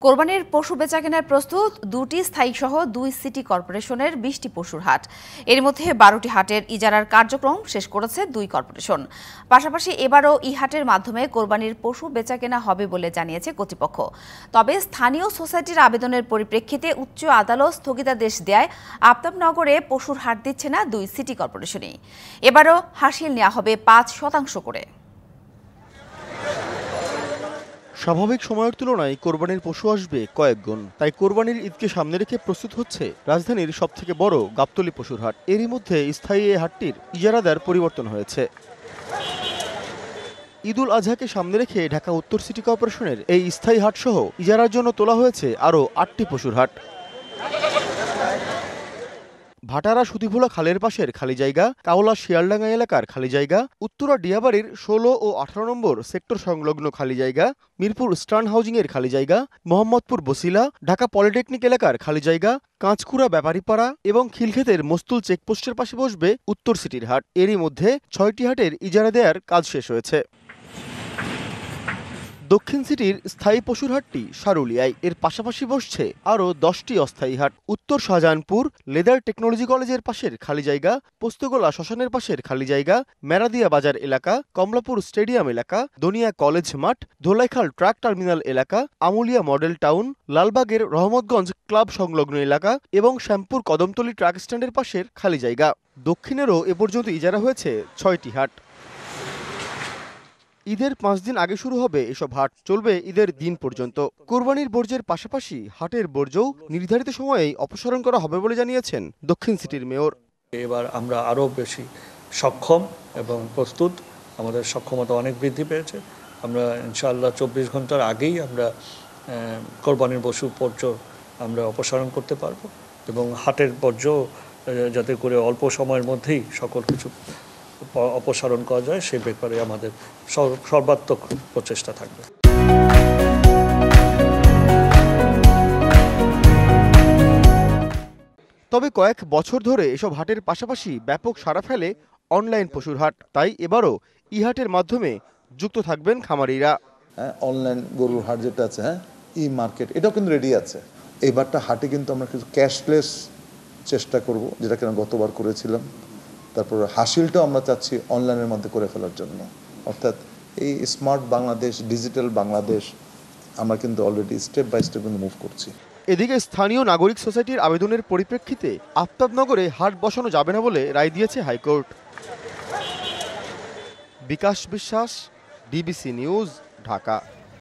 কোরবানির পশু বেচাকেনার প্রস্তুত, 2টি স্থায়ী সহ 2 সিটি কর্পোরেশনের 20টি পশুর হাট। এর মধ্যে 12টি হাটের ইজারার কার্যক্রম শেষ করেছে 2 কর্পোরেশন। পাশাপাশি এবারও হাটের মাধ্যমে কোরবানির পশু বেচাকেনা হবে বলে জানিয়েছে কর্তৃপক্ষ। তবে স্থানীয় সোসাইটির আবেদনের পরিপ্রেক্ষিতে উচ্চ আদালত স্থগিতাদেশ দেয় আফতাবনগরে পশুর হাট দিচ্ছে না 2 সিটি কর্পোরেশনই। এবারও হাসিল নেওয়া হবে 5% করে। স্বাভাবিক সময়ের তুলনায় কোরবানির পশু আসবে কয়েক গুণ। তাই কোরবানির ঈদকে সামনে রেখে প্রস্তুত হচ্ছে রাজধানীর সবথেকে বড় গাবতলী পশুর হাট। এরই মধ্যে স্থায়ী এই হাটটির ইজারাদার পরিবর্তন হয়েছে। ঈদুল আজহাকে সামনে রেখে ঢাকা উত্তর সিটি কর্পোরেশনের এই স্থায়ী হাট সহ ইজারার জন্য তোলা হয়েছে আরও 8টি পশুর হাট। ভাটারা সুতিভোলা খালের পাশের খালি জায়গা, কাওলা শিয়ালডাঙ্গা এলাকার খালি জায়গা, উত্তরা ডিয়াবাড়ির 16 ও 18 নম্বর সেক্টর সংলগ্ন খালি জায়গা, মিরপুর স্টার্ন হাউজিংয়ের খালি জায়গা, মোহাম্মদপুর বসিলা, ঢাকা পলিটেকনিক এলাকার খালি জায়গা, কাঁচকুড়া ব্যাপারীপাড়া এবং খিলক্ষেতের মস্তুল চেকপোস্টের পাশে বসবে উত্তর সিটির হাট। এরই মধ্যে 6টি হাটের ইজারা দেওয়ার কাজ শেষ হয়েছে। দক্ষিণ সিটির স্থায়ী পশুর হাটটি সারুলিয়ায়, এর পাশাপাশি বসছে আরও 10টি অস্থায়ী হাট। উত্তর শাহজাহানপুর লেদার টেকনোলজি কলেজের পাশের খালি জায়গা, পোস্তগোলা শ্মশানের পাশের খালি জায়গা, মেরাদিয়া বাজার এলাকা, কমলাপুর স্টেডিয়াম এলাকা, দনিয়া কলেজ মাঠ, ধোলাইখাল ট্রাক টার্মিনাল এলাকা, আমুলিয়া মডেল টাউন, লালবাগের রহমতগঞ্জ ক্লাব সংলগ্ন এলাকা এবং শ্যামপুর কদমতলী ট্রাক স্ট্যান্ডের পাশের খালি জায়গা। দক্ষিণেরও এ পর্যন্ত ইজারা হয়েছে 6টি হাট। ঈদের 5 দিন আগে শুরু হবে এসব হাট, চলবে ঈদের দিন পর্যন্ত। কোরবানির বর্জ্যের পাশাপাশি হাটের বর্জ্যও নির্ধারিত সময়েই অপসারণ করা হবে বলে জানিয়েছেন দক্ষিণ সিটির মেয়র। এবার আমরা আরও বেশি সক্ষম এবং প্রস্তুত, আমাদের সক্ষমতা অনেক বৃদ্ধি পেয়েছে। আমরা ইনশাআল্লাহ 24 ঘন্টার আগেই আমরা কোরবানির পশু বর্জ্য আমরা অপসারণ করতে পারবো এবং হাটের বর্জ্য যাতে করে অল্প সময়ের মধ্যেই সকল কিছু অপসারণ করা যায় সে ব্যাপারে আমাদের সর্বাত্মক প্রচেষ্টা থাকবে। তবে কয়েক বছর ধরে এসব হাটের পাশাপাশি ব্যাপক সাড়া ফেলে অনলাইন পশুর হাট। তাই এবারও ই হাটের মাধ্যমে যুক্ত থাকবেন খামারিরা। অনলাইন গরুর হাট যেটা আছে, ই মার্কেট, এটাও কিন্তু রেডি আছে। এবারটা হাটে কিন্তু আমরা কিছু ক্যাশলেস চেষ্টা করব, যেটা কিনা গতবার করেছিলাম। তারপর হাসিলটাও আমরা চাচ্ছি অনলাইনের মধ্যে করে ফেলার জন্য। অর্থাৎ এই স্মার্ট বাংলাদেশ, ডিজিটাল বাংলাদেশ আমরা কিন্তু অলরেডি স্টেপ বাই স্টেপ কিন্তু মুভ করছি। এদিকে স্থানীয় নাগরিক সোসাইটির আবেদনের পরিপ্রেক্ষিতে আফতাবনগরে হাট বসানো যাবে না বলে রায় দিয়েছে হাইকোর্ট। বিকাশ বিশ্বাস, ডিবিসি নিউজ, ঢাকা।